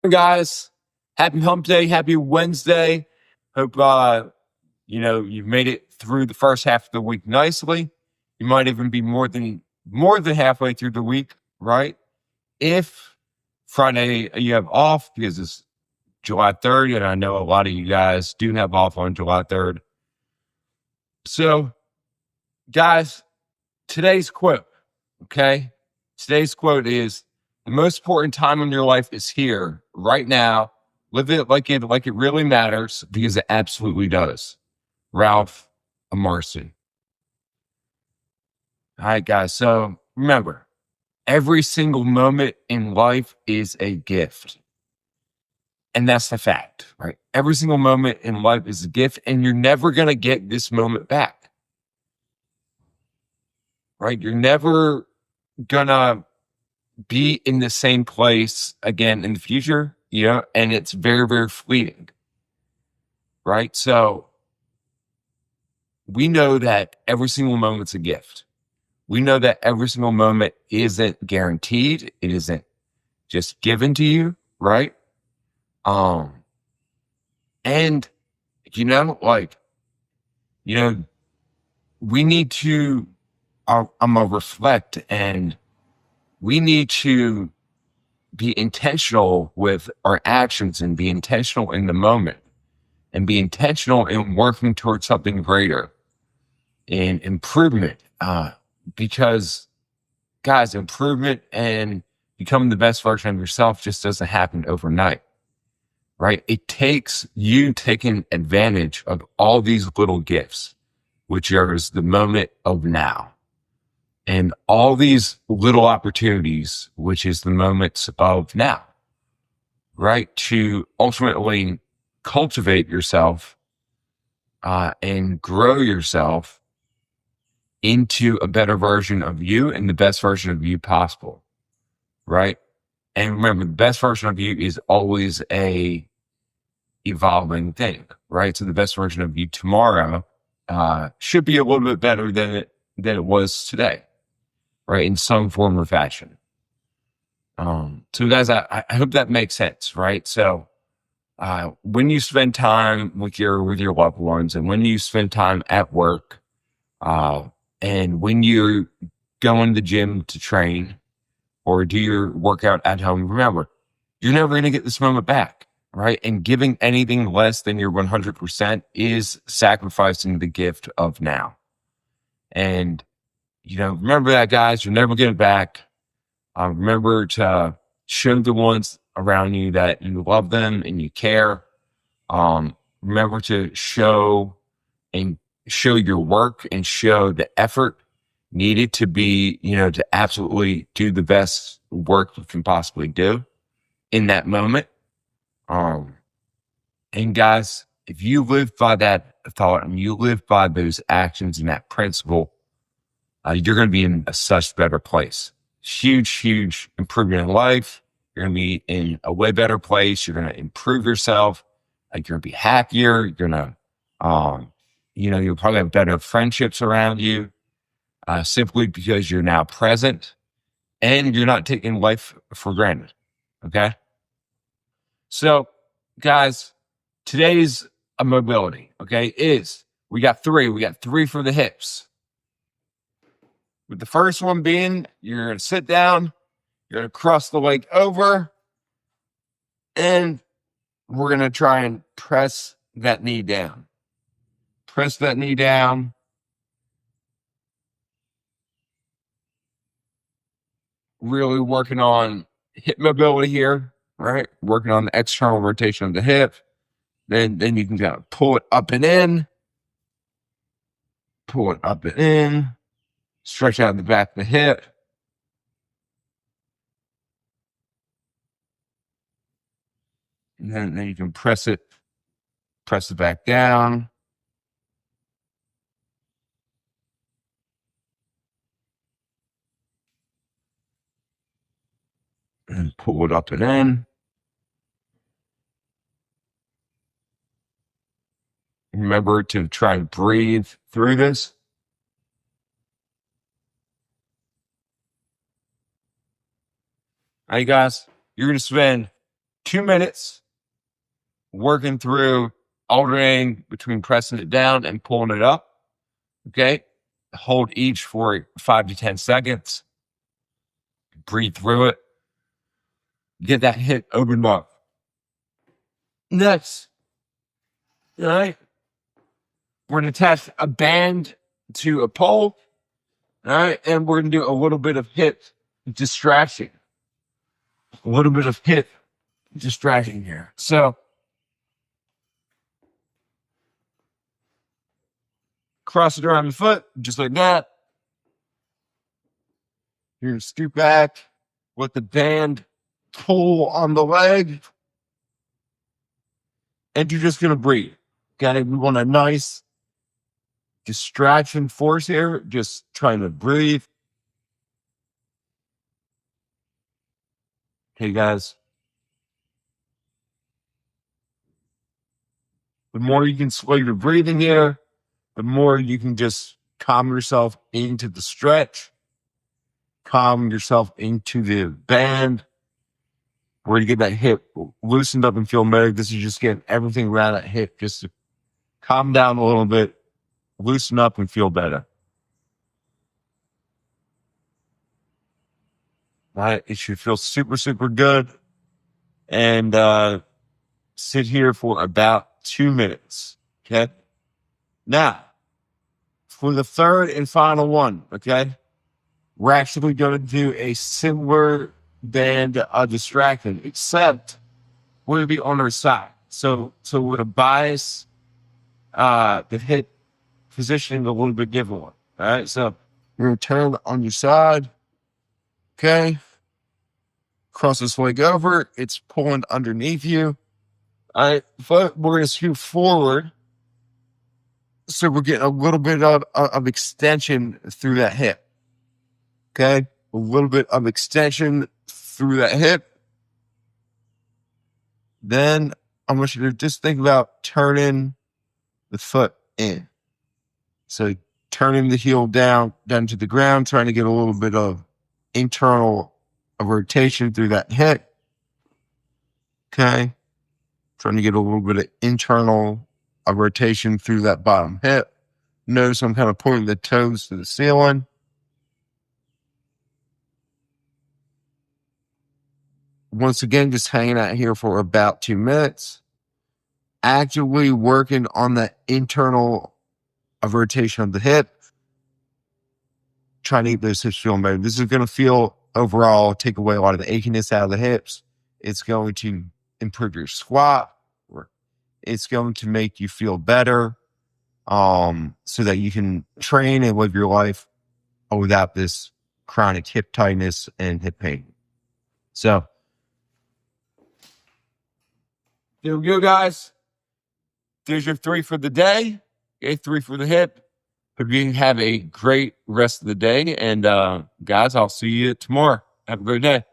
Guys, happy hump day, happy Wednesday. Hope you've made it through the first half of the week nicely. You might even be more than halfway through the week, right? If Friday you have off because it's July 3rd, and I know a lot of you guys do have off on July 3rd. So, guys, today's quote, okay? Today's quote is, the most important time in your life is here, right now. Live it like it really matters, because it absolutely does. Ralph Emerson. All right, guys. So remember, every single moment in life is a gift. And that's the fact, right? Every single moment in life is a gift, and you're never going to get this moment back, right? You're never going to be in the same place again in the future, and it's very, very fleeting, right? So we know that every single moment's a gift. We know that every single moment isn't guaranteed. It isn't just given to you, right? And we need to, I'm gonna reflect, and we need to be intentional with our actions, and be intentional in the moment, and be intentional in working towards something greater, in improvement. Because, guys, improvement and becoming the best version of yourself just doesn't happen overnight, right? It takes you taking advantage of all these little gifts, which is the moment of now, and all these little opportunities, which is the moments of now, right? To ultimately cultivate yourself and grow yourself into a better version of you, and the best version of you possible, right? And remember, the best version of you is always a evolving thing, right? So the best version of you tomorrow should be a little bit better than it was today, right? In some form or fashion. So guys, I hope that makes sense, right? So when you spend time with your loved ones, and when you spend time at work, and when you're going to the gym to train or do your workout at home, remember, you're never going to get this moment back, right? And giving anything less than your 100% is sacrificing the gift of now. And, remember that, guys. You'll never get it back. Remember to show the ones around you that you love them and you care. Remember to show your work and show the effort needed to be, to absolutely do the best work you can possibly do in that moment. And guys, if you live by that thought and you live by those actions and that principle, you're going to be in a such better place. Huge improvement in life. You're going to be in a way better place. You're going to improve yourself. You're going to be happier. You're going to, you'll probably have better friendships around you, simply because you're now present and you're not taking life for granted. Okay. So, guys, today's mobility, okay, we got three for the hips. With the first one being, you're going to sit down, you're going to cross the leg over, and we're going to try and press that knee down. Press that knee down. Really working on hip mobility here, right? Working on the external rotation of the hip. Then you can kind of pull it up and in. Pull it up and in. Stretch out the back of the hip. And then you can press it back down. And pull it up and in. Remember to try and breathe through this. All right, guys, you're going to spend 2 minutes working through alternating between pressing it down and pulling it up. Okay. Hold each for 5 to 10 seconds. Breathe through it. Get that hip opened up. Next, all right, we're going to attach a band to a pole. All right. And we're going to do a little bit of hip distraction. A little bit of hip distraction here. So, cross it around the foot, just like that. You're going to scoop back, let the band pull on the leg, and you're just going to breathe. Okay, we want a nice distraction force here, just trying to breathe. Okay, guys. The more you can slow your breathing here, the more you can just calm yourself into the stretch, calm yourself into the band, where you get that hip loosened up and feel better. This is just getting everything around that hip just to calm down a little bit, loosen up, and feel better. All right, it should feel super, super good. And sit here for about 2 minutes. Okay. Now, for the third and final one, okay, we're actually going to do a similar band distraction, except we're going to be on our side. So we're going to bias the hip positioning a little bit different. All right, so you're going to turn on your side. Okay. Cross this leg over. It's pulling underneath you. All right, but we're going to scoot forward. So we're getting a little bit of extension through that hip. Okay. A little bit of extension through that hip. Then I want you to just think about turning the foot in. So turning the heel down to the ground, trying to get a little bit of internal rotation through that hip. Okay. Trying to get a little bit of internal rotation through that bottom hip. Notice I'm kind of pointing the toes to the ceiling. Once again, just hanging out here for about 2 minutes. Actively working on the internal rotation of the hip. Trying to get those hips feeling better. This is going to feel overall, take away a lot of the achiness out of the hips. It's going to improve your squat. It's going to make you feel better, so that you can train and live your life without this chronic hip tightness and hip pain. So, there we go, guys. There's your 3 for the day. Okay, 3 for the hip. Hope you have a great rest of the day. And guys, I'll see you tomorrow. Have a great day.